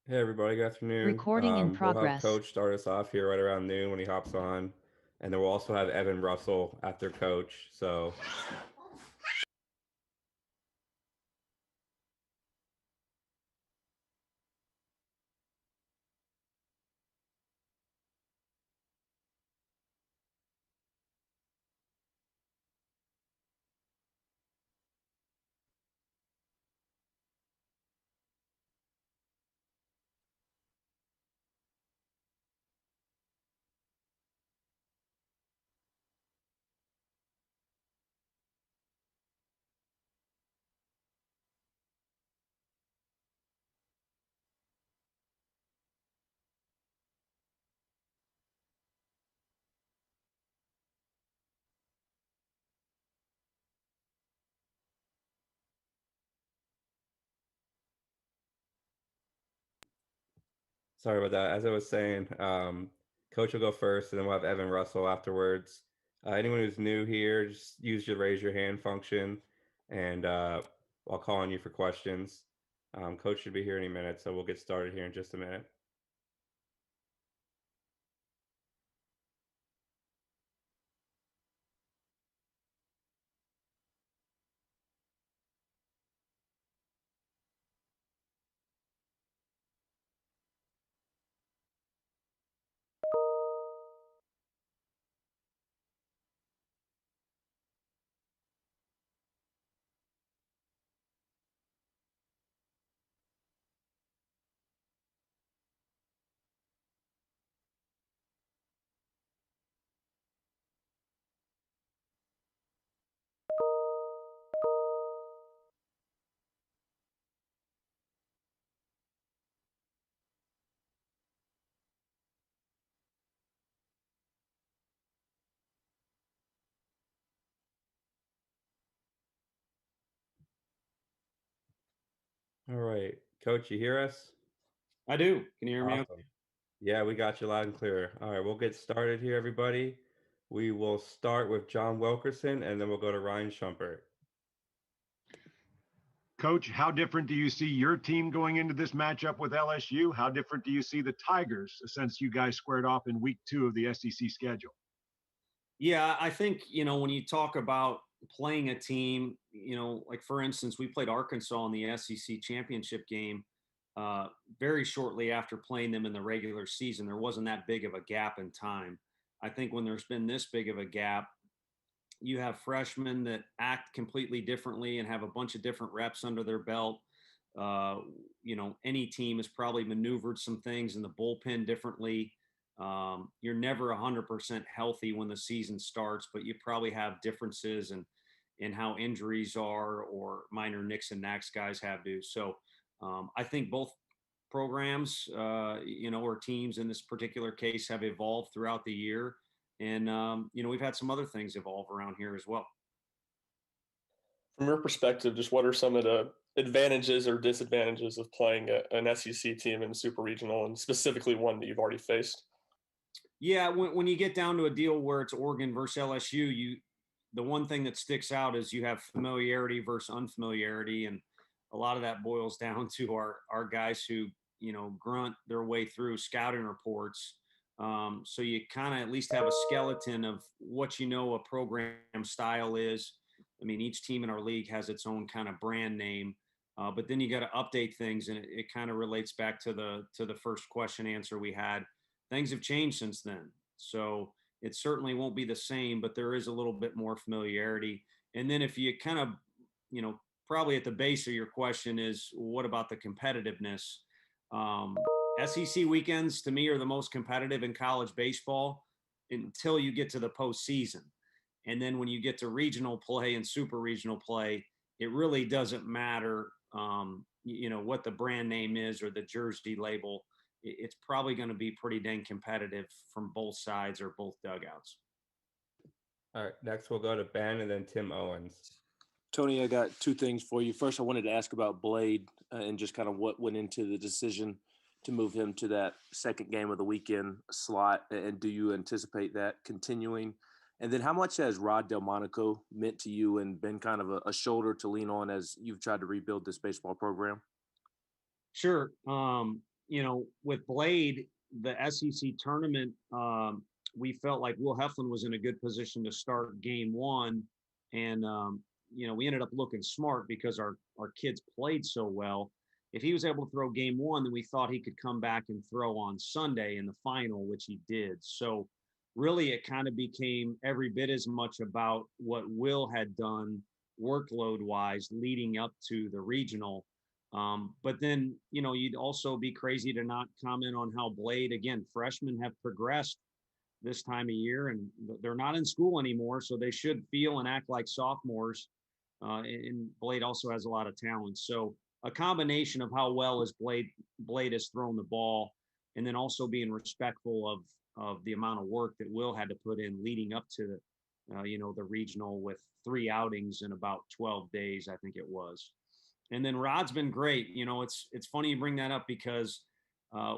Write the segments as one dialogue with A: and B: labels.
A: Hey everybody, good afternoon.
B: Recording in
A: We'll have
B: progress.
A: Coach start us off here right around noon when he hops on, and then we'll also have Evan Russell after Coach. So, sorry about that. As I was saying, Coach will go first, and then we'll have Evan Russell afterwards. Anyone who's new here, just use your raise your hand function, and I'll call on you for questions. Coach should be here any minute, so we'll get started here in just a minute. All right, Coach, you hear us?
C: I do. Can you hear me?
A: Awesome. Yeah, we got you loud and clear. All right, we'll get started here, everybody. We will start with John Wilkerson, and then we'll go to Ryan Shumpert.
D: Coach, how different do you see your team going into this matchup with LSU? How different do you see the Tigers since you guys squared off in week 2 of the SEC schedule?
C: Yeah, I think, when you talk about playing a team, like for instance, we played Arkansas in the SEC championship game very shortly after playing them in the regular season. There wasn't that big of a gap in time. I think when there's been this big of a gap, you have freshmen that act completely differently and have a bunch of different reps under their belt. Any team has probably maneuvered some things in the bullpen differently. You're never 100% healthy when the season starts, but you probably have differences in how injuries are or minor nicks and knacks guys have to. So I think both programs, or teams in this particular case have evolved throughout the year. And, we've had some other things evolve around here as well.
E: From your perspective, just what are some of the advantages or disadvantages of playing an SEC team in Super Regional, and specifically one that you've already faced?
C: Yeah, when you get down to a deal where it's Oregon versus LSU, the one thing that sticks out is you have familiarity versus unfamiliarity, and a lot of that boils down to our guys who grunt their way through scouting reports. So you kind of at least have a skeleton of what a program style is. I mean, each team in our league has its own kind of brand name, but then you got to update things, and it kind of relates back to the first question answer we had. Things have changed since then, so it certainly won't be the same, but there is a little bit more familiarity. And then if you kind of, probably at the base of your question is what about the competitiveness? Um, SEC weekends to me are the most competitive in college baseball until you get to the postseason. And then when you get to regional play and super regional play, it really doesn't matter, what the brand name is or the jersey label. It's probably going to be pretty dang competitive from both sides or both dugouts.
A: All right, next we'll go to Ben and then Tim Owens.
F: Tony, I got two things for you. First, I wanted to ask about Blade and just kind of what went into the decision to move him to that second game of the weekend slot. And do you anticipate that continuing? And then how much has Rod Delmonico meant to you and been kind of a shoulder to lean on as you've tried to rebuild this baseball program?
C: Sure. with Blade, the SEC tournament, we felt like Will Heflin was in a good position to start game one. And, we ended up looking smart because our kids played so well. If he was able to throw game one, then we thought he could come back and throw on Sunday in the final, which he did. So really it kind of became every bit as much about what Will had done workload wise leading up to the regional. But then, you'd also be crazy to not comment on how Blade, again, freshmen have progressed this time of year, and they're not in school anymore, so they should feel and act like sophomores. And Blade also has a lot of talent. So a combination of how well as Blade has thrown the ball, and then also being respectful of the amount of work that Will had to put in leading up to the regional with 3 outings in about 12 days, I think it was. And then Rod's been great. It's funny you bring that up because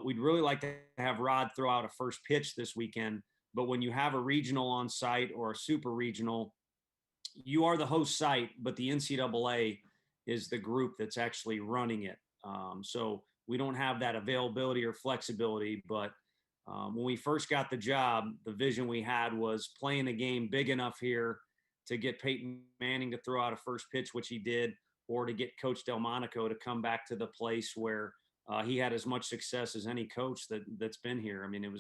C: we'd really like to have Rod throw out a first pitch this weekend. But when you have a regional on site or a super regional, you are the host site, but the NCAA is the group that's actually running it. So we don't have that availability or flexibility. But when we first got the job, the vision we had was playing a game big enough here to get Peyton Manning to throw out a first pitch, which he did, or to get Coach Delmonico to come back to the place where he had as much success as any coach that's been here. I mean,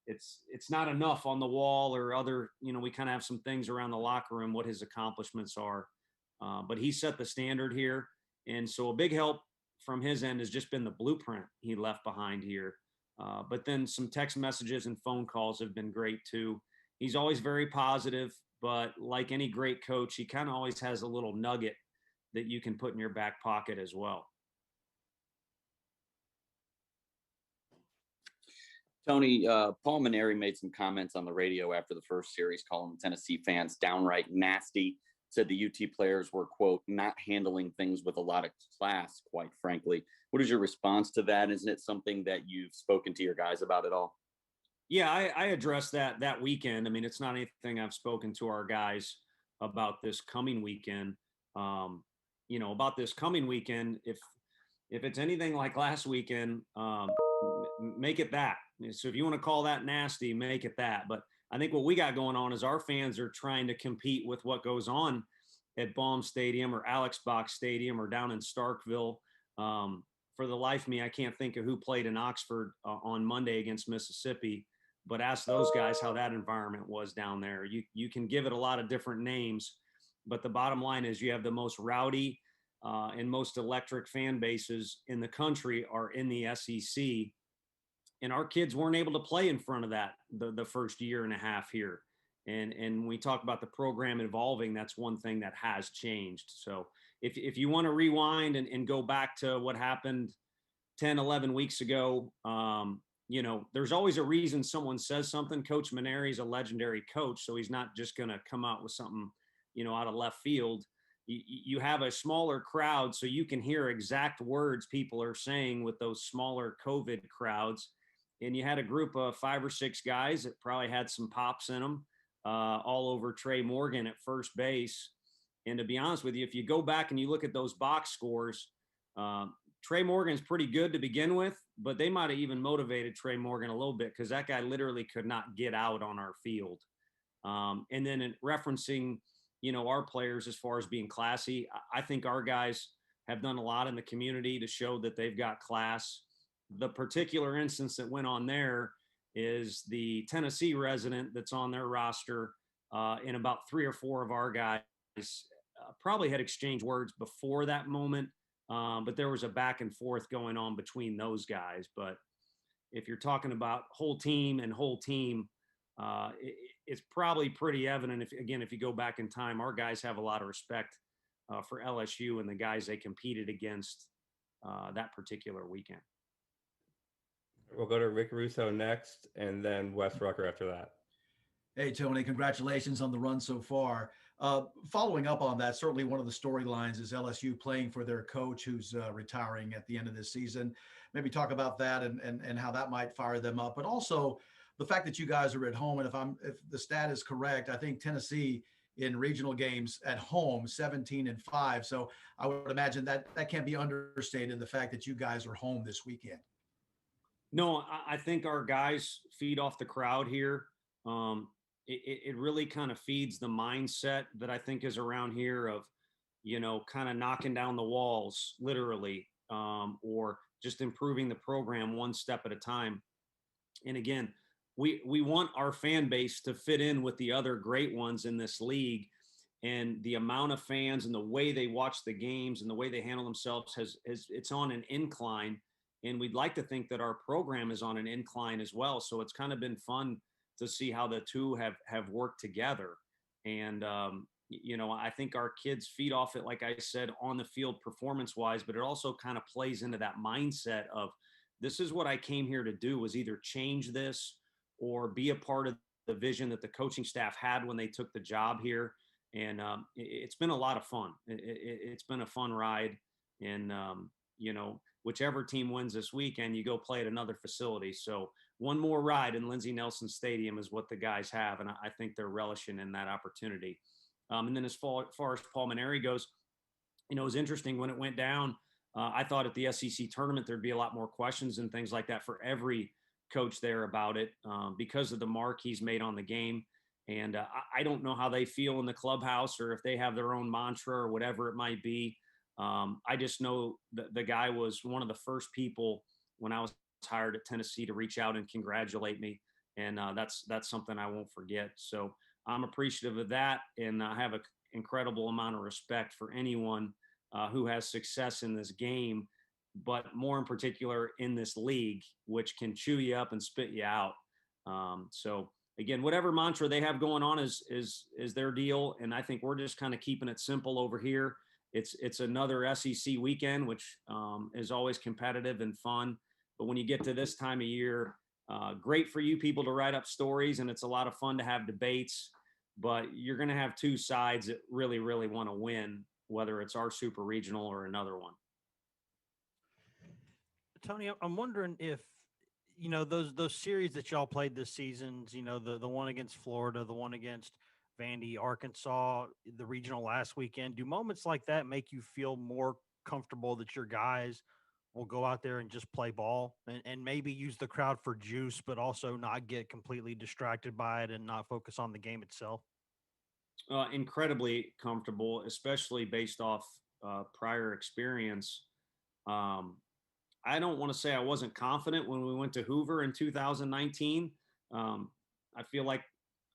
C: it's not enough on the wall or other, we kind of have some things around the locker room, what his accomplishments are. But he set the standard here. And so a big help from his end has just been the blueprint he left behind here. But then some text messages and phone calls have been great too. He's always very positive, but like any great coach, he kind of always has a little nugget that you can put in your back pocket as well.
B: Tony, Paul Maneri made some comments on the radio after the first series, calling Tennessee fans downright nasty. Said the UT players were, quote, not handling things with a lot of class, quite frankly. What is your response to that? Isn't it something that you've spoken to your guys about at all?
C: Yeah, I addressed that weekend. I mean, it's not anything I've spoken to our guys about this coming weekend. About this coming weekend, if it's anything like last weekend, make it that. So if you want to call that nasty, make it that. But I think what we got going on is our fans are trying to compete with what goes on at Baum Stadium or Alex Box Stadium or down in Starkville. For the life of me, I can't think of who played in Oxford on Monday against Mississippi, but ask those guys how that environment was down there. You can give it a lot of different names, but the bottom line is you have the most rowdy and most electric fan bases in the country are in the SEC. And our kids weren't able to play in front of that the first year and a half here. And when we talk about the program evolving, that's one thing that has changed. So if you want to rewind and go back to what happened 10, 11 weeks ago, there's always a reason someone says something. Coach Maneri's a legendary coach, so he's not just going to come out with something, out of left field. You have a smaller crowd, so you can hear exact words people are saying with those smaller COVID crowds. And you had a group of 5 or 6 guys that probably had some pops in them all over Trey Morgan at first base. And to be honest with you, if you go back and you look at those box scores, Trey Morgan's pretty good to begin with, but they might have even motivated Trey Morgan a little bit because that guy literally could not get out on our field. And then in referencing, our players as far as being classy, I think our guys have done a lot in the community to show that they've got class. The particular instance that went on there is the Tennessee resident that's on their roster, and about 3 or 4 of our guys probably had exchanged words before that moment, but there was a back and forth going on between those guys. But if you're talking about whole team, it's probably pretty evident if you go back in time, our guys have a lot of respect for LSU and the guys they competed against that particular weekend.
A: We'll go to Rick Russo next, and then Wes Rucker after that.
G: Hey, Tony, congratulations on the run so far. Following up on that, certainly one of the storylines is LSU playing for their coach who's retiring at the end of this season. Maybe talk about that and how that might fire them up, but also the fact that you guys are at home. And if the stat is correct, I think Tennessee in regional games at home, 17-5. So I would imagine that can't be understated, the fact that you guys are home this weekend.
C: No, I think our guys feed off the crowd here. It really kind of feeds the mindset that I think is around here of, kind of knocking down the walls, literally, or just improving the program one step at a time. And again, we want our fan base to fit in with the other great ones in this league. And the amount of fans and the way they watch the games and the way they handle themselves has it's on an incline. And we'd like to think that our program is on an incline as well. So it's kind of been fun to see how the two have worked together. And I think our kids feed off it, like I said, on the field performance wise, but it also kind of plays into that mindset of, this is what I came here to do, was either change this or be a part of the vision that the coaching staff had when they took the job here. And it's been a lot of fun. It's been a fun ride. And, whichever team wins this weekend, you go play at another facility. So one more ride in Lindsey Nelson Stadium is what the guys have. And I think they're relishing in that opportunity. And then as far as Paul Maneri goes, it was interesting when it went down. I thought at the SEC tournament, there'd be a lot more questions and things like that for every coach there about it because of the mark he's made on the game. And I don't know how they feel in the clubhouse or if they have their own mantra or whatever it might be. I just know that the guy was one of the first people when I was hired at Tennessee to reach out and congratulate me. And that's something I won't forget. So I'm appreciative of that. And I have an incredible amount of respect for anyone who has success in this game, but more in particular in this league, which can chew you up and spit you out. So again, whatever mantra they have going on is their deal, and I think we're just kind of keeping it simple over here. It's another SEC weekend, which is always competitive and fun. But when you get to this time of year, great for you people to write up stories, and it's a lot of fun to have debates. But you're going to have two sides that really, really want to win, whether it's our super regional or another one.
H: Tony, I'm wondering if those series that y'all played this season, the one against Florida, the one against Vandy, Arkansas, the regional last weekend, do moments like that make you feel more comfortable that your guys will go out there and just play ball and maybe use the crowd for juice, but also not get completely distracted by it and not focus on the game itself?
C: Incredibly comfortable, especially based off prior experience. I don't want to say I wasn't confident when we went to Hoover in 2019. I feel like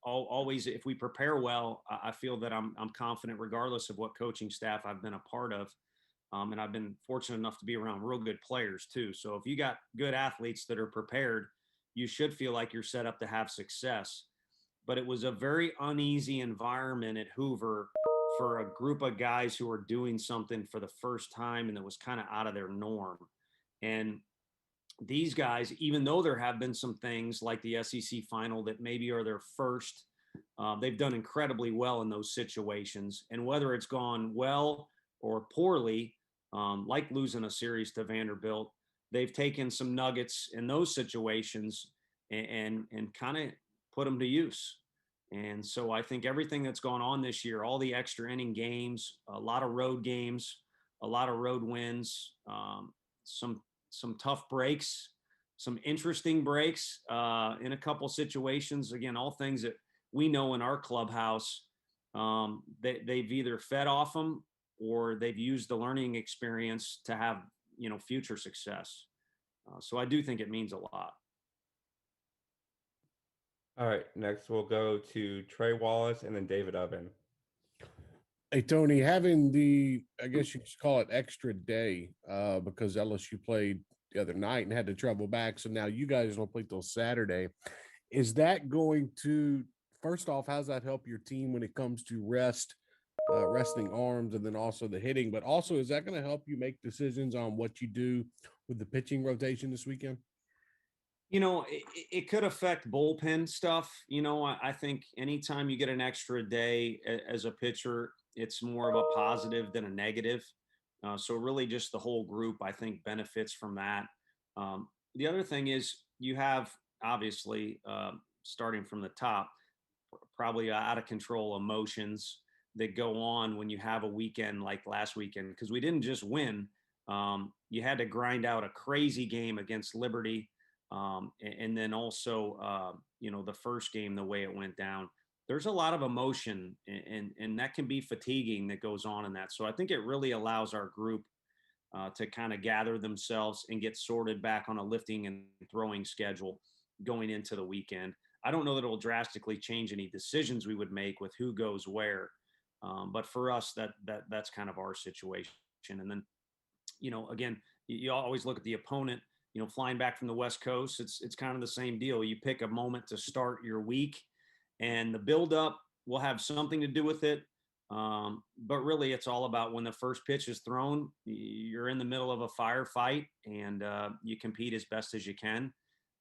C: always, if we prepare well, I feel that I'm confident regardless of what coaching staff I've been a part of. And I've been fortunate enough to be around real good players too. So if you got good athletes that are prepared, you should feel like you're set up to have success. But it was a very uneasy environment at Hoover for a group of guys who were doing something for the first time and that was kind of out of their norm. And these guys, even though there have been some things like the SEC final that maybe are their first, they've done incredibly well in those situations. And whether it's gone well or poorly, like losing a series to Vanderbilt, they've taken some nuggets in those situations and kind of put them to use. And so I think everything that's gone on this year, all the extra inning games, a lot of road games, a lot of road wins, some tough breaks, some interesting breaks in a couple situations. Again, all things that we know in our clubhouse, they've either fed off them or they've used the learning experience to have, future success. So I do think it means a lot.
A: All right, next we'll go to Trey Wallace and then David Oven.
I: Hey, Tony, having the, I guess you could call it extra day because LSU played the other night and had to travel back. So now you guys don't play till Saturday. Is that going to, first off, how's that help your team when it comes to resting arms and then also the hitting? But also, is that going to help you make decisions on what you do with the pitching rotation this weekend?
C: It could affect bullpen stuff. I think anytime you get an extra day as a pitcher, it's more of a positive than a negative. So really just the whole group, I think, benefits from that. The other thing is you have, obviously, starting from the top, probably out of control emotions that go on when you have a weekend like last weekend, because we didn't just win. You had to grind out a crazy game against Liberty. And then also, the first game, the way it went down, there's a lot of emotion, and that can be fatiguing that goes on in that. So I think it really allows our group to kind of gather themselves and get sorted back on a lifting and throwing schedule going into the weekend. I don't know that it will drastically change any decisions we would make with who goes where, but for us, that's kind of our situation. And then, again, you always look at the opponent. Flying back from the West Coast, it's kind of the same deal. You pick a moment to start your week, and the buildup will have something to do with it. But really, it's all about when the first pitch is thrown, you're in the middle of a firefight, and you compete as best as you can,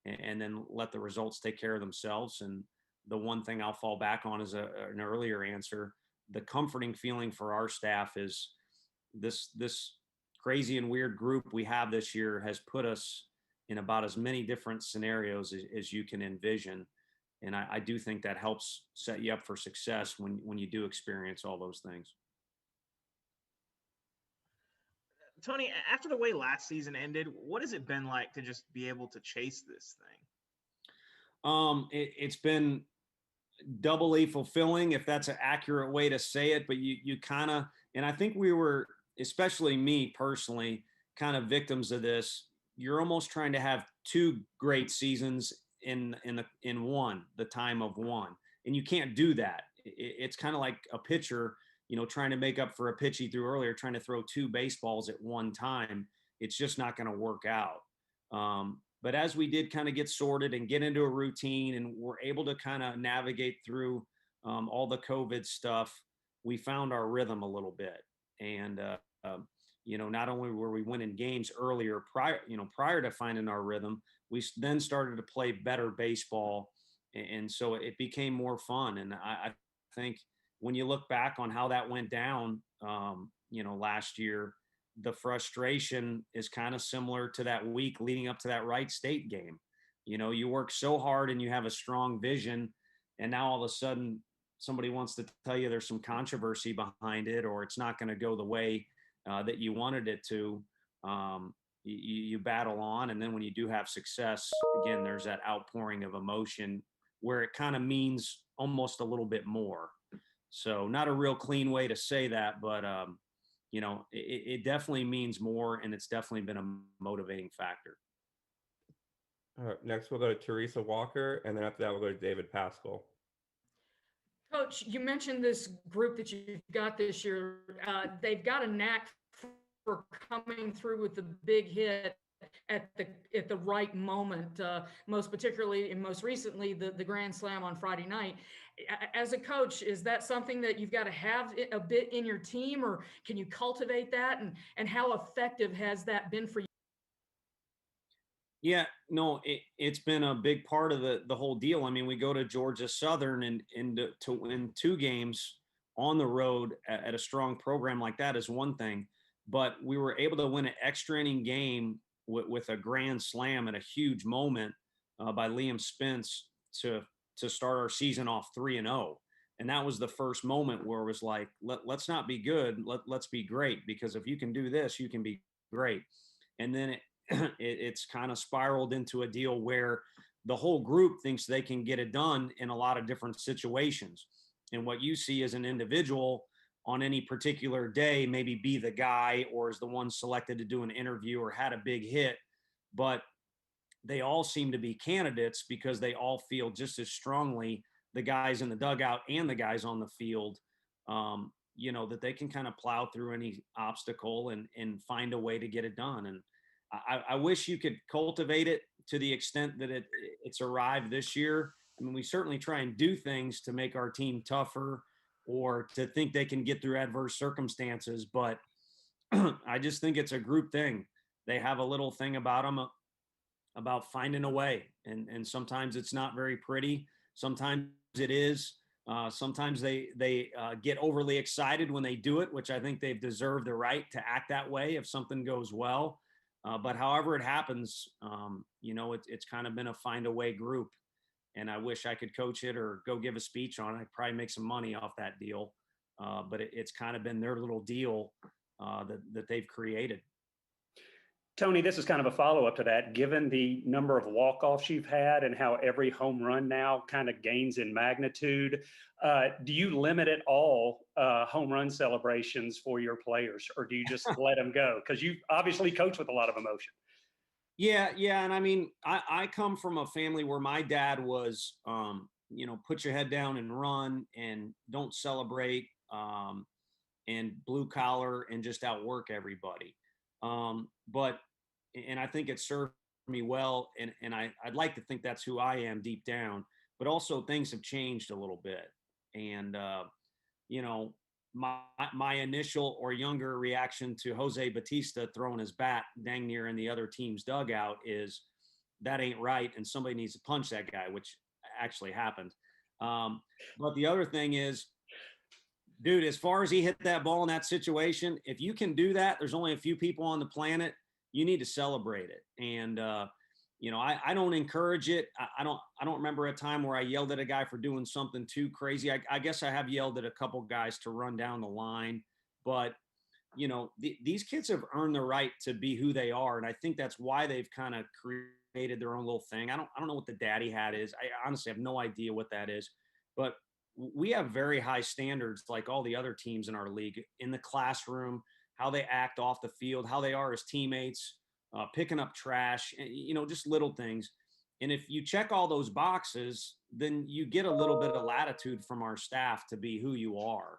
C: and then let the results take care of themselves. And the one thing I'll fall back on is an earlier answer. The comforting feeling for our staff is this crazy and weird group we have this year has put us in about as many different scenarios as you can envision. And I do think that helps set you up for success when you do experience all those things.
J: Tony, after the way last season ended, what has it been like to just be able to chase this thing?
C: It's been doubly fulfilling, if that's an accurate way to say it. But you kind of, and I think we were, especially me personally, kind of victims of this. You're almost trying to have two great seasons in one, the time of one, and you can't do that. It's kind of like a pitcher, trying to make up for a pitch he threw earlier, trying to throw two baseballs at one time. It's just not going to work out. But as we did kind of get sorted and get into a routine, and we're able to kind of navigate through all the COVID stuff, we found our rhythm a little bit. And not only were we winning games earlier prior to finding our rhythm, we then started to play better baseball, and so it became more fun. And I think when you look back on how that went down, last year, the frustration is kind of similar to that week leading up to that Wright State game. You work so hard and you have a strong vision, and now all of a sudden somebody wants to tell you there's some controversy behind it, or it's not going to go the way that you wanted it to. You battle on, and then when you do have success, again, there's that outpouring of emotion where it kind of means almost a little bit more. So not a real clean way to say that, but it definitely means more, and it's definitely been a motivating factor.
A: All right, next we'll go to Teresa Walker, and then after that we'll go to David Pascal.
K: Coach, you mentioned this group that you've got this year. They've got a knack for coming through with the big hit at the right moment, most particularly and most recently the grand slam on Friday night. As a coach, is that something that you've got to have a bit in your team, or can you cultivate that, and how effective has that been for you?
C: Yeah, no, it's been a big part of the whole deal. I mean, we go to Georgia Southern and to win two games on the road at a strong program like that is one thing, but we were able to win an extra inning game with a grand slam at a huge moment by Liam Spence to start our season off 3-0. And that was the first moment where it was like, let's not be good, let's be great, because if you can do this, you can be great. And then it's kind of spiraled into a deal where the whole group thinks they can get it done in a lot of different situations. And what you see as an individual on any particular day, maybe be the guy or is the one selected to do an interview or had a big hit, but they all seem to be candidates because they all feel just as strongly, the guys in the dugout and the guys on the field, that they can kind of plow through any obstacle and find a way to get it done. And I wish you could cultivate it to the extent that it's arrived this year. I mean, we certainly try and do things to make our team tougher or to think they can get through adverse circumstances, but I just think it's a group thing. They have a little thing about them about finding a way, and sometimes it's not very pretty. Sometimes it is. Sometimes they get overly excited when they do it, which I think they've deserved the right to act that way if something goes well. But however it happens, it's kind of been a find a way group, and I wish I could coach it or go give a speech on it. I'd probably make some money off that deal. But it's kind of been their little deal that they've created.
L: Tony, this is kind of a follow-up to that. Given the number of walk-offs you've had and how every home run now kind of gains in magnitude, do you limit at all home run celebrations for your players, or do you just let them go? Because you obviously coach with a lot of emotion.
C: Yeah, and I mean, I come from a family where my dad was, put your head down and run and don't celebrate, and blue collar and just outwork everybody. And I think it served me well, and I'd like to think that's who I am deep down. But also things have changed a little bit, and my initial or younger reaction to Jose Batista throwing his bat dang near in the other team's dugout is that ain't right, and somebody needs to punch that guy, which actually happened. But the other thing is, dude, as far as he hit that ball in that situation, if you can do that, there's only a few people on the planet. You need to celebrate it. And I don't encourage it. I don't remember a time where I yelled at a guy for doing something too crazy. I guess I have yelled at a couple guys to run down the line, but these kids have earned the right to be who they are, and I think that's why they've kind of created their own little thing. I don't know what the daddy hat is. I honestly have no idea what that is, but we have very high standards, like all the other teams in our league, in the classroom, how they act off the field, how they are as teammates, picking up trash, just little things. And if you check all those boxes, then you get a little bit of latitude from our staff to be who you are.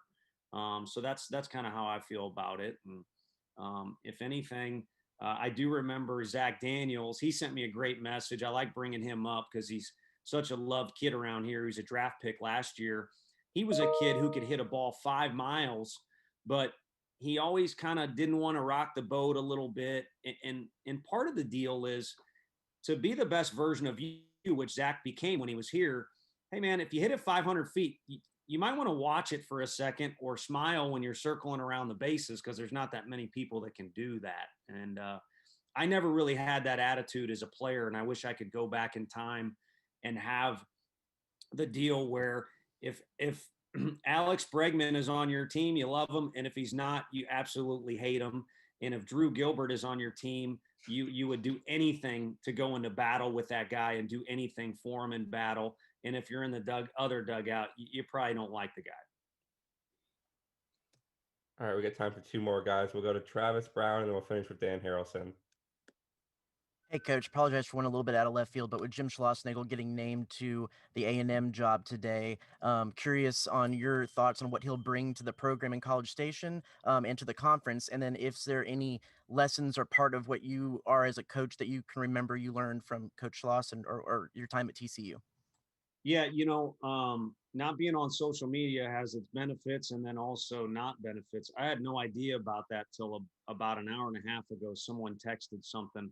C: So that's kind of how I feel about it. And if anything, I do remember Zach Daniels. He sent me a great message. I like bringing him up because he's such a loved kid around here. He was a draft pick last year. He was a kid who could hit a ball 5 miles, but he always kind of didn't want to rock the boat a little bit. And part of the deal is to be the best version of you, which Zach became when he was here. Hey man, if you hit it 500 feet, you might want to watch it for a second or smile when you're circling around the bases, because there's not that many people that can do that. And I never really had that attitude as a player, and I wish I could go back in time and have the deal where if Alex Bregman is on your team, you love him, and if he's not, you absolutely hate him. And if Drew Gilbert is on your team, you would do anything to go into battle with that guy and do anything for him in battle. And if you're in the other dugout, you probably don't like the guy.
A: All right, we got time for 2 more guys. We'll go to Travis Brown, and then we'll finish with Dan Harrelson.
M: Hey, Coach, apologize for one a little bit out of left field, but with Jim Schlossnagle getting named to the A&M job today, curious on your thoughts on what he'll bring to the program in College Station and to the conference, and then if there any lessons or part of what you are as a coach that you can remember you learned from Coach Schloss or your time at TCU.
C: Yeah, not being on social media has its benefits and then also not benefits. I had no idea about that till about an hour and a half ago. Someone texted something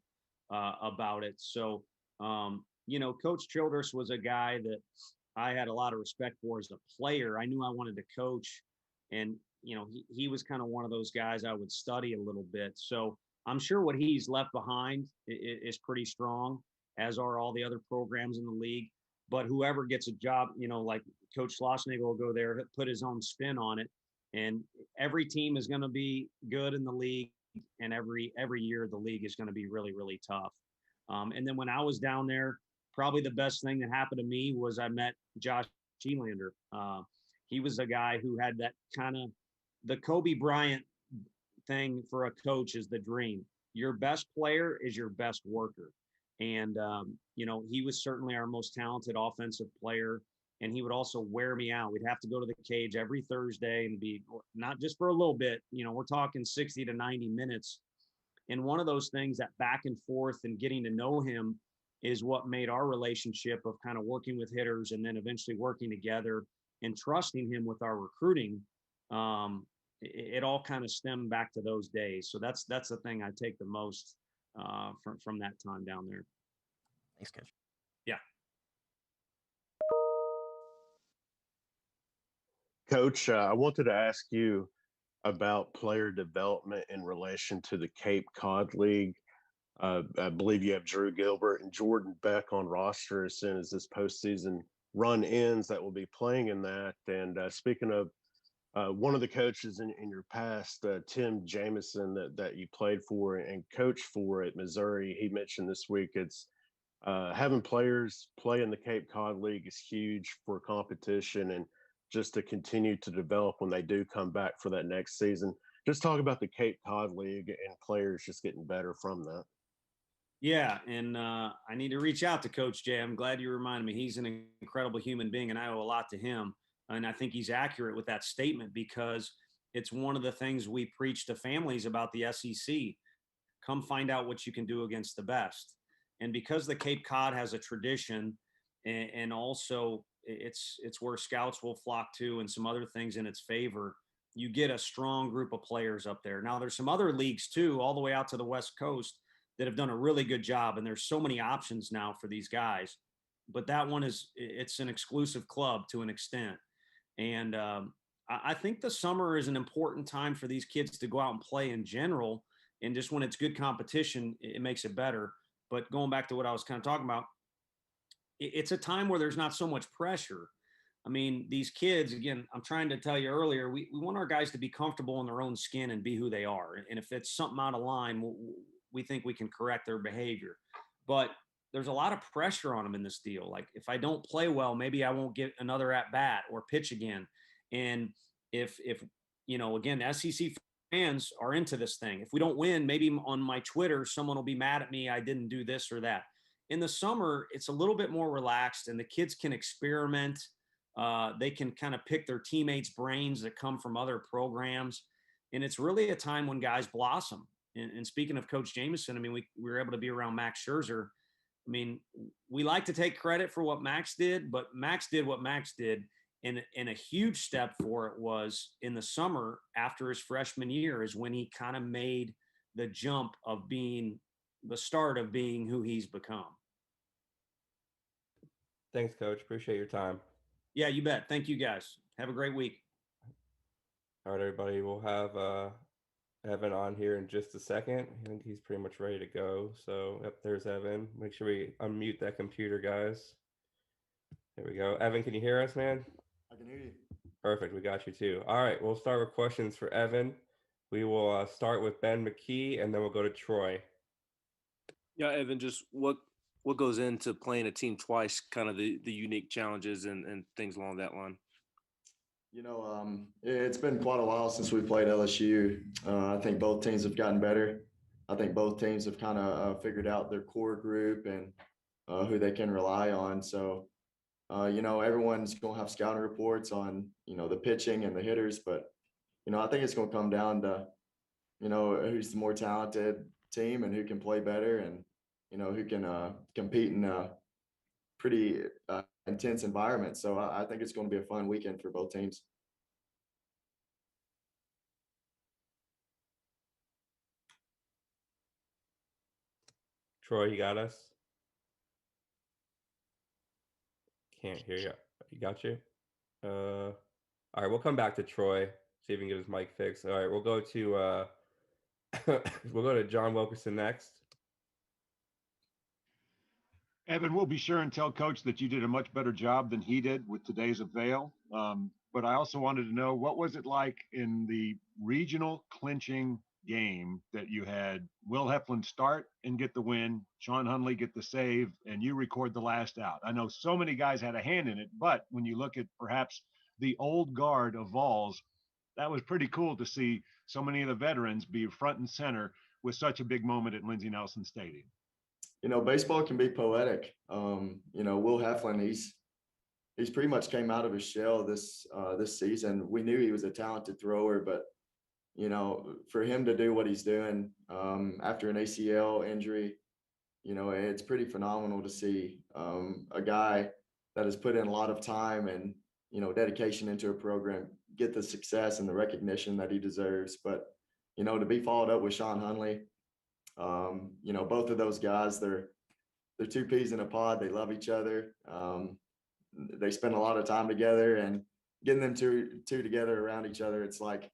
C: about it. So, Coach Childress was a guy that I had a lot of respect for as a player. I knew I wanted to coach, and he was kind of one of those guys I would study a little bit. So I'm sure what he's left behind is pretty strong, as are all the other programs in the league. But whoever gets a job, like Coach Schlossnagle will go there, put his own spin on it, and every team is going to be good in the league. And every year the league is going to be really, really tough. And then when I was down there, probably the best thing that happened to me was I met Josh Elander. He was a guy who had that kind of the Kobe Bryant thing for a coach is the dream. Your best player is your best worker. And, he was certainly our most talented offensive player. And he would also wear me out. We'd have to go to the cage every Thursday and be not just for a little bit, we're talking 60 to 90 minutes. And one of those things, that back and forth and getting to know him, is what made our relationship of kind of working with hitters and then eventually working together and trusting him with our recruiting. It all kind of stemmed back to those days. So that's the thing I take the most from that time down there.
M: Thanks, Coach.
C: Yeah.
N: Coach, I wanted to ask you about player development in relation to the Cape Cod League. I believe you have Drew Gilbert and Jordan Beck on roster as soon as this postseason run ends that will be playing in that. And speaking of One of the coaches in your past, Tim Jamison, that you played for and coached for at Missouri, he mentioned this week it's having players play in the Cape Cod League is huge for competition and just to continue to develop when they do come back for that next season. Just talk about the Cape Cod League and players just getting better from that.
C: Yeah, and I need to reach out to Coach Jay. I'm glad you reminded me. He's an incredible human being, and I owe a lot to him. And I think he's accurate with that statement because it's one of the things we preach to families about the SEC. Come find out what you can do against the best. And because the Cape Cod has a tradition, and also it's where scouts will flock to, and some other things in its favor, you get a strong group of players up there. Now there's some other leagues too, all the way out to the West Coast, that have done a really good job, and there's so many options now for these guys. But that one it's an exclusive club to an extent, and I think the summer is an important time for these kids to go out and play in general. And just when it's good competition, it makes it better. But going back to what I was kind of talking about, it's a time where there's not so much pressure. I mean, these kids, again, I'm trying to tell you earlier, we want our guys to be comfortable in their own skin and be who they are. And if it's something out of line, we think we can correct their behavior. But there's a lot of pressure on them in this deal. Like, if I don't play well, maybe I won't get another at bat or pitch again. And if again, the SEC fans are into this thing. If we don't win, maybe on my Twitter, someone will be mad at me. I didn't do this or that. In the summer, it's a little bit more relaxed, and the kids can experiment. They can kind of pick their teammates' brains that come from other programs. And it's really a time when guys blossom. And speaking of Coach Jameson, I mean, we were able to be around Max Scherzer. I mean, we like to take credit for what Max did, but Max did what Max did. And a huge step for it was in the summer after his freshman year is when he kind of made the jump of being the start of being who he's become.
A: Thanks, Coach. Appreciate your time.
C: Yeah, you bet. Thank you, guys. Have a great week.
A: All right, everybody. We'll have Evan on here in just a second. I think he's pretty much ready to go. So, yep, there's Evan. Make sure we unmute that computer, guys. There we go. Evan, can you hear us, man?
O: I can hear you.
A: Perfect. We got you too. All right, we'll start with questions for Evan. We will start with Ben McKee, and then we'll go to Troy.
F: Yeah, Evan, just what goes into playing a team twice, kind of the unique challenges and things along that line?
O: It's been quite a while since we played LSU. I think both teams have gotten better. I think both teams have kind of figured out their core group and who they can rely on. So, everyone's going to have scouting reports on, the pitching and the hitters, but, I think it's going to come down to, who's the more talented team and who can play better and, who can compete in a pretty intense environment. So I think it's going to be a fun weekend for both teams.
A: Troy, you got us? Can't hear you. You got you? All right, we'll come back to Troy, see if we can get his mic fixed. All right, we'll go to we'll go to John Wilkerson next.
D: Evan, we'll be sure and tell Coach that you did a much better job than he did with today's avail. But I also wanted to know, what was it like in the regional clinching game that you had Will Heflin start and get the win, Sean Hunley get the save, and you record the last out? I know so many guys had a hand in it, but when you look at perhaps the old guard of Vols, that was pretty cool to see so many of the veterans be front and center with such a big moment at Lindsey Nelson Stadium.
O: Baseball can be poetic. Will Heflin, he's pretty much came out of his shell this season. We knew he was a talented thrower, but for him to do what he's doing after an ACL injury, it's pretty phenomenal to see a guy that has put in a lot of time and dedication into a program get the success and the recognition that he deserves. But to be followed up with Sean Hunley. Both of those guys, they're two peas in a pod. They love each other. They spend a lot of time together, and getting them two together around each other, it's like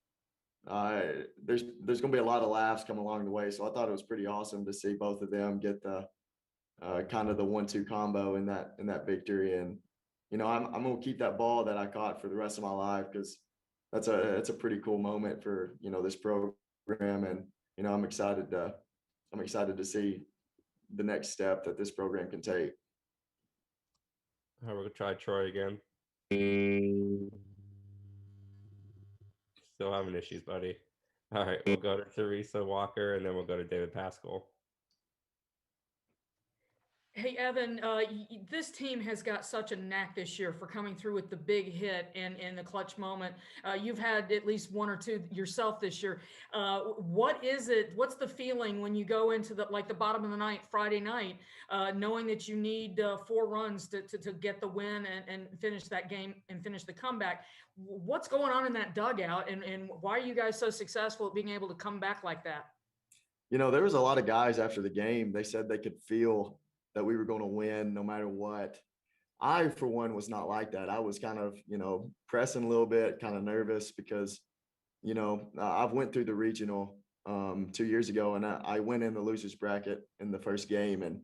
O: there's going to be a lot of laughs come along the way. So I thought it was pretty awesome to see both of them get the kind of the 1-2 combo in that victory. And I'm going to keep that ball that I caught for the rest of my life, because that's a pretty cool moment for, this program. And, I'm excited to see the next step that this program can take.
A: All right, we're gonna try Troy again. Still having issues, buddy. All right, we'll go to Teresa Walker, and then we'll go to David Pascal.
K: Hey, Evan, this team has got such a knack this year for coming through with the big hit in the clutch moment. You've had at least one or two yourself this year. What is it? What's the feeling when you go into the bottom of the ninth, Friday night, knowing that you need 4 runs to get the win and finish that game and finish the comeback? What's going on in that dugout, and why are you guys so successful at being able to come back like that?
O: There was a lot of guys after the game. They said they could feel that we were going to win no matter what. I, for one, was not like that. I was kind of, pressing a little bit, kind of nervous because, I've went through the regional 2 years ago, and I went in the losers bracket in the first game, and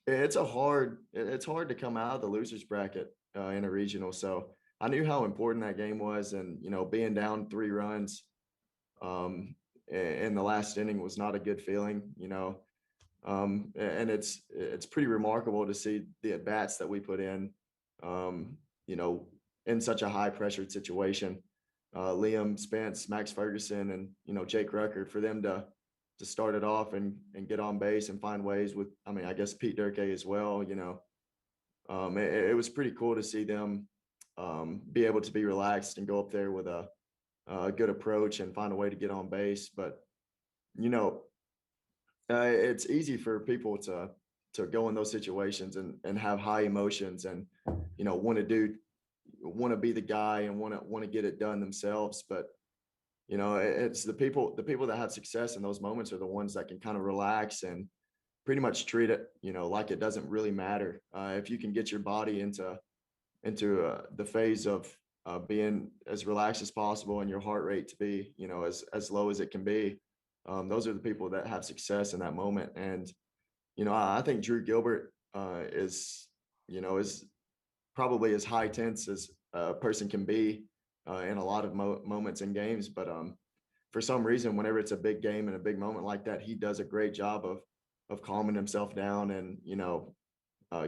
O: it's hard to come out of the losers bracket in a regional. So I knew how important that game was, and being down 3 runs in the last inning was not a good feeling. And it's pretty remarkable to see the at bats that we put in, in such a high pressured situation. Liam Spence, Max Ferguson, and Jake Rucker, for them to start it off and get on base and find ways with, I guess Pete Durkee as well. It was pretty cool to see them be able to be relaxed and go up there with a good approach and find a way to get on base. But it's easy for people to go in those situations and have high emotions and want to be the guy and want to get it done themselves. But it's the people that have success in those moments are the ones that can kind of relax and pretty much treat it like it doesn't really matter. If you can get your body into the phase of being as relaxed as possible and your heart rate to be as low as it can be, those are the people that have success in that moment. And I think Drew Gilbert is probably as high tense as a person can be in a lot of moments in games. But for some reason, whenever it's a big game and a big moment like that, he does a great job of calming himself down and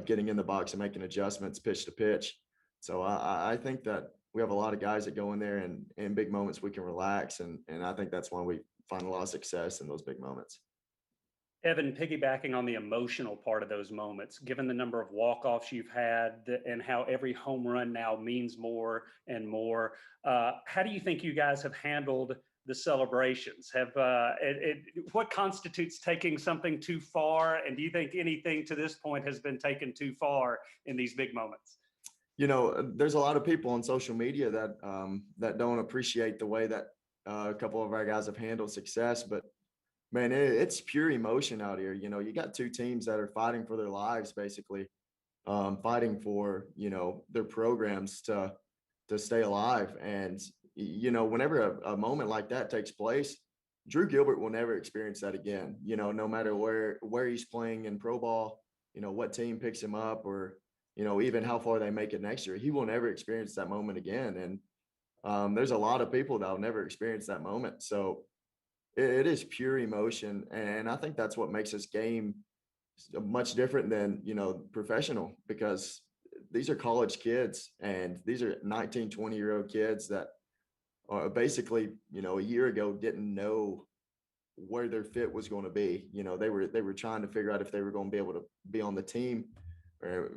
O: getting in the box and making adjustments pitch to pitch. So I think that we have a lot of guys that go in there and in big moments we can relax, and I think that's why we find a lot of success in those big moments.
L: Evan, piggybacking on the emotional part of those moments, given the number of walk-offs you've had and how every home run now means more and more, how do you think you guys have handled the celebrations? What constitutes taking something too far? And do you think anything to this point has been taken too far in these big moments?
O: There's a lot of people on social media that don't appreciate the way that a couple of our guys have handled success, but man, it's pure emotion out here. You got 2 teams that are fighting for their lives, basically, fighting for, their programs to stay alive. And, whenever a moment like that takes place, Drew Gilbert will never experience that again, no matter where he's playing in pro ball, what team picks him up, or, even how far they make it next year. He will never experience that moment again. And there's a lot of people that will never experience that moment. So it is pure emotion. And I think that's what makes this game much different than, professional, because these are college kids and these are 19, 20-year-old kids that are basically, a year ago didn't know where their fit was going to be. They were trying to figure out if they were going to be able to be on the team or,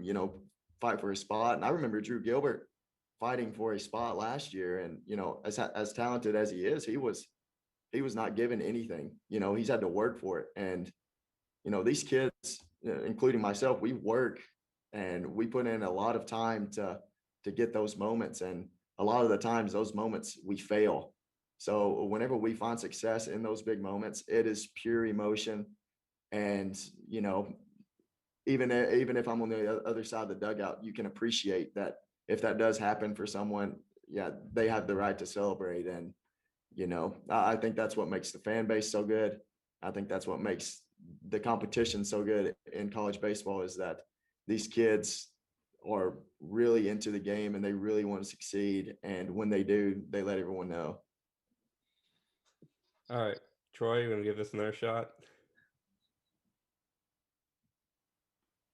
O: fight for a spot. And I remember Drew Gilbert fighting for a spot last year. And, as talented as he is, he was not given anything. He's had to work for it. And, these kids, including myself, we work and we put in a lot of time to get those moments. And a lot of the times those moments we fail. So whenever we find success in those big moments, it is pure emotion. And, even if I'm on the other side of the dugout, you can appreciate that if that does happen for someone, yeah, they have the right to celebrate. And, I think that's what makes the fan base so good. I think that's what makes the competition so good in college baseball, is that these kids are really into the game and they really want to succeed. And when they do, they let everyone know.
A: All right, Troy, you want to give this another shot?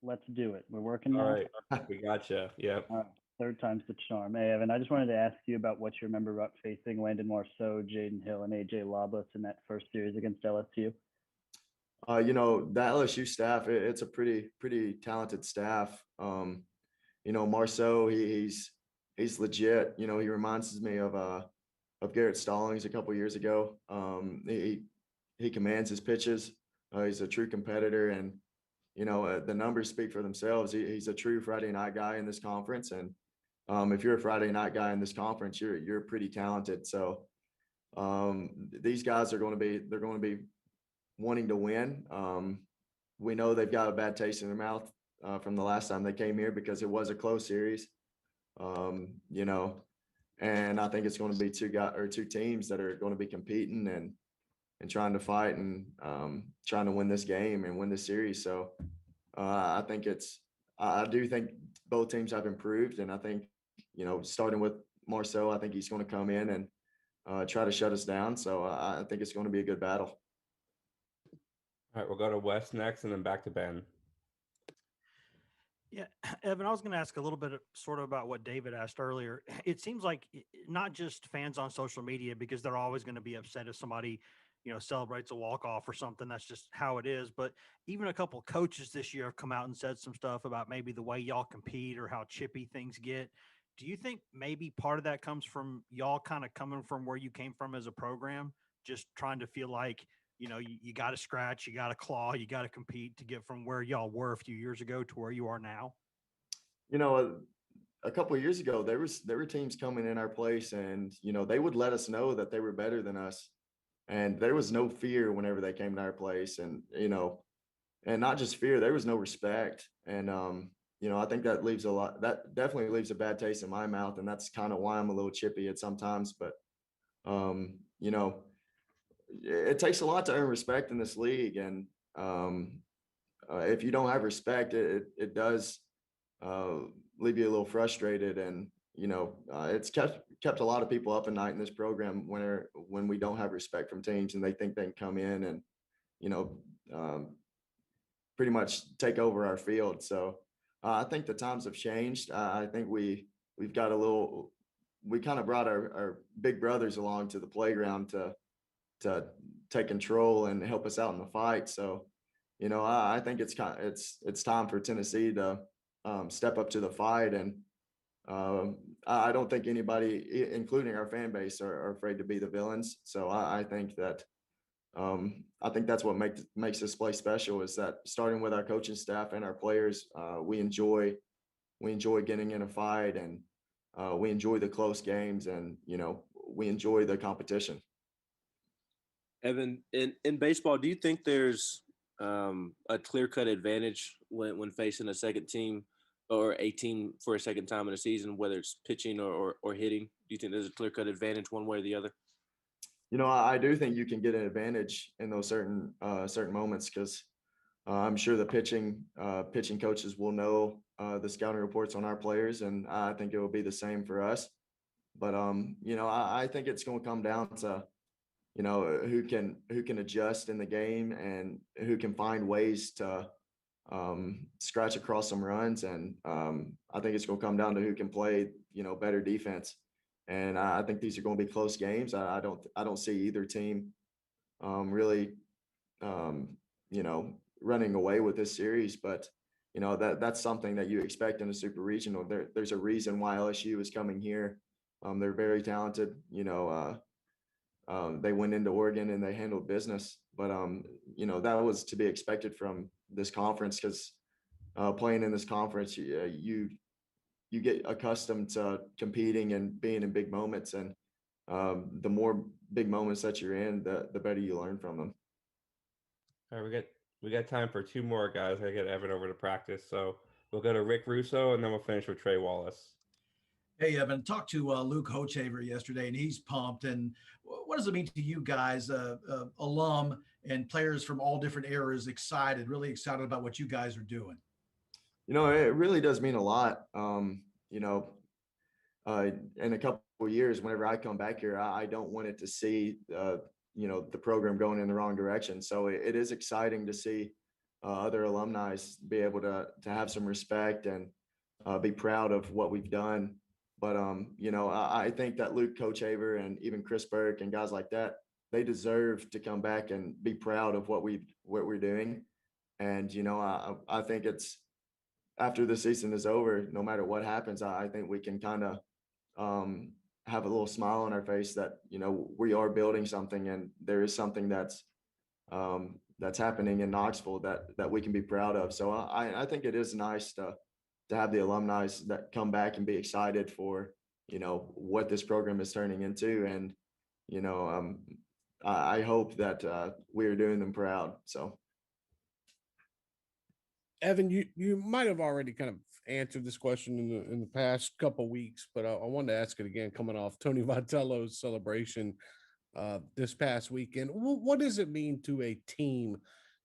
P: Let's do it. We're working
A: All
P: now.
A: right, we gotcha. Yep.
P: All right. Third time's the charm. Hey, Evan, I just wanted to ask you about what you remember about facing Landon Marceau, Jaden Hill, and AJ Labas in that first series against LSU.
O: You know, the LSU staff, it's a pretty talented staff. You know, Marceau, he's legit. You know, he reminds me of Garrett Stallings a couple years ago. He commands his pitches. He's a true competitor, and you know, the numbers speak for themselves. He's a true Friday night guy in this conference, and if you're a Friday night guy in this conference, you're pretty talented. So these guys are going to be wanting to win. We know they've got a bad taste in their mouth from the last time they came here because it was a close series. You know, and I think it's going to be two teams that are going to be competing and trying to fight and trying to win this game and win this series. So I think I do think both teams have improved, and I think, you know, starting with Marceau, I think he's going to come in and try to shut us down. So I think it's going to be a good battle.
A: All right, we'll go to Wes next and then back to Ben.
H: Yeah, Evan, I was going to ask a little bit sort of about what David asked earlier. It seems like not just fans on social media, because they're always going to be upset if somebody, you know, celebrates a walk-off or something. That's just how it is. But even a couple coaches this year have come out and said some stuff about maybe the way y'all compete or how chippy things get. Do you think maybe part of that comes from y'all kind of coming from where you came from as a program, just trying to feel like, you know, you got to scratch, you got to claw, you got to compete to get from where y'all were a few years ago to where you are now?
O: You know, a couple of years ago, there were teams coming in our place, and you know, they would let us know that they were better than us, and there was no fear whenever they came to our place, and you know, and not just fear, there was no respect, and you know, I think that definitely leaves a bad taste in my mouth, and that's kind of why I'm a little chippy at sometimes, but you know, it takes a lot to earn respect in this league, and if you don't have respect, it does leave you a little frustrated, and you know, it's kept a lot of people up at night in this program when we don't have respect from teams and they think they can come in and, you know, pretty much take over our field. So I think the times have changed. I think we've got we kind of brought our big brothers along to the playground to take control and help us out in the fight. So, you know, I think it's time for Tennessee to step up to the fight, and I don't think anybody, including our fan base, are afraid to be the villains. So I think that I think that's what makes this play special, is that starting with our coaching staff and our players, we enjoy getting in a fight, and we enjoy the close games, and you know, we enjoy the competition.
F: Evan, in baseball, do you think there's a clear-cut advantage when facing a second team or a team for a second time in a season, whether it's pitching or hitting? Do you think there's a clear-cut advantage one way or the other?
O: You know, I do think you can get an advantage in those certain moments, because I'm sure the pitching coaches will know the scouting reports on our players, and I think it will be the same for us. But you know, I think it's going to come down to, you know, who can adjust in the game and who can find ways to scratch across some runs, and I think it's going to come down to who can play, you know, better defense. And I think these are going to be close games. I don't see either team really, you know, running away with this series. But you know, that's something that you expect in a super regional. There's a reason why LSU is coming here. They're very talented. You know, they went into Oregon and they handled business. But you know, that was to be expected from this conference, because playing in this conference, you get accustomed to competing and being in big moments, and the more big moments that you're in, the better you learn from them.
A: All right, we got time for two more guys. I get Evan over to practice, so we'll go to Rick Russo and then we'll finish with Trey Wallace.
G: Hey, Evan, talked to Luke Hochaver yesterday, and he's pumped. And what does it mean to you guys, alum and players from all different eras, really excited about what you guys are doing?
O: It really does mean a lot. In a couple of years, whenever I come back here, I don't want it to see, the program going in the wrong direction. So it is exciting to see other alumni be able to have some respect and be proud of what we've done. But I think that Luke Coach-Haver and even Chris Burke and guys like that, they deserve to come back and be proud of what we're doing. And I think it's after the season is over, no matter what happens, I think we can kind of have a little smile on our face that we are building something, and there is something that's happening in Knoxville that we can be proud of. So I think it is nice to have the alumni that come back and be excited for what this program is turning into, and I hope that we are doing them proud. So.
I: Evan, you might have already kind of answered this question in the past couple of weeks, but I wanted to ask it again, coming off Tony Vitello's celebration this past weekend. What does it mean to a team,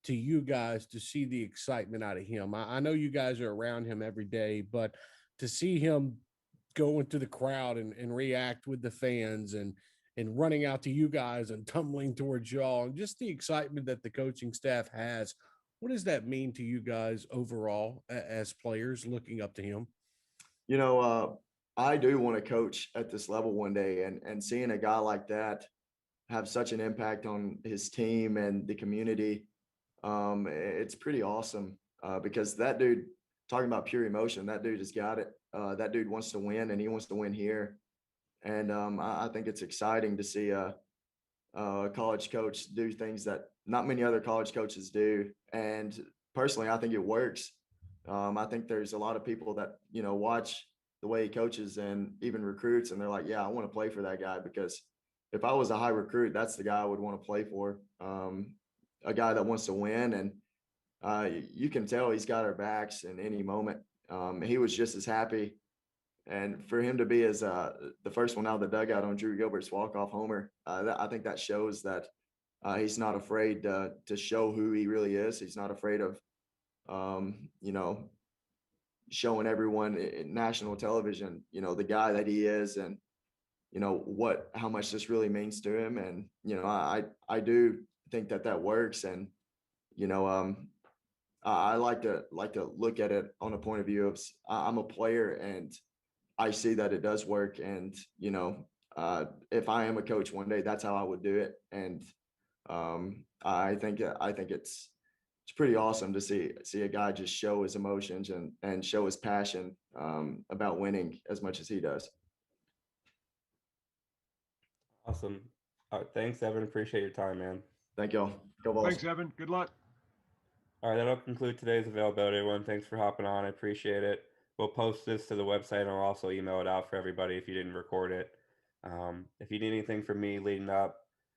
I: to you guys, to see the excitement out of him? I know you guys are around him every day, but to see him go into the crowd and react with the fans and running out to you guys and tumbling towards y'all, and just the excitement that the coaching staff has. What does that mean to you guys overall as players looking up to him?
O: I do want to coach at this level one day, and seeing a guy like that have such an impact on his team and the community, it's pretty awesome because that dude, talking about pure emotion, that dude has got it. That dude wants to win, and he wants to win here. And I think it's exciting to see a college coach do things that not many other college coaches do. And personally, I think it works. I think there's a lot of people that, watch the way he coaches and even recruits, and they're like, yeah, I want to play for that guy, because if I was a high recruit, that's the guy I would want to play for. A guy that wants to win, and you can tell he's got our backs in any moment. He was just as happy. And for him to be as the first one out of the dugout on Drew Gilbert's walk-off homer, I think that shows that he's not afraid to show who he really is. He's not afraid of, showing everyone in national television, the guy that he is, and how much this really means to him. And I do think that works. And I like to look at it on a point of view of I'm a player, and I see that it does work. And if I am a coach one day, that's how I would do it. And I think it's pretty awesome to see a guy just show his emotions and show his passion about winning as much as he does.
A: Awesome. Thanks, Evan. Appreciate your time, man.
O: Thank y'all. Go Vols.
D: Thanks, Evan. Good luck.
A: All right, that'll conclude today's availability, everyone. Thanks for hopping on. I appreciate it. We'll post this to the website, and I'll also email it out for everybody if you didn't record it. If you need anything from me leading up,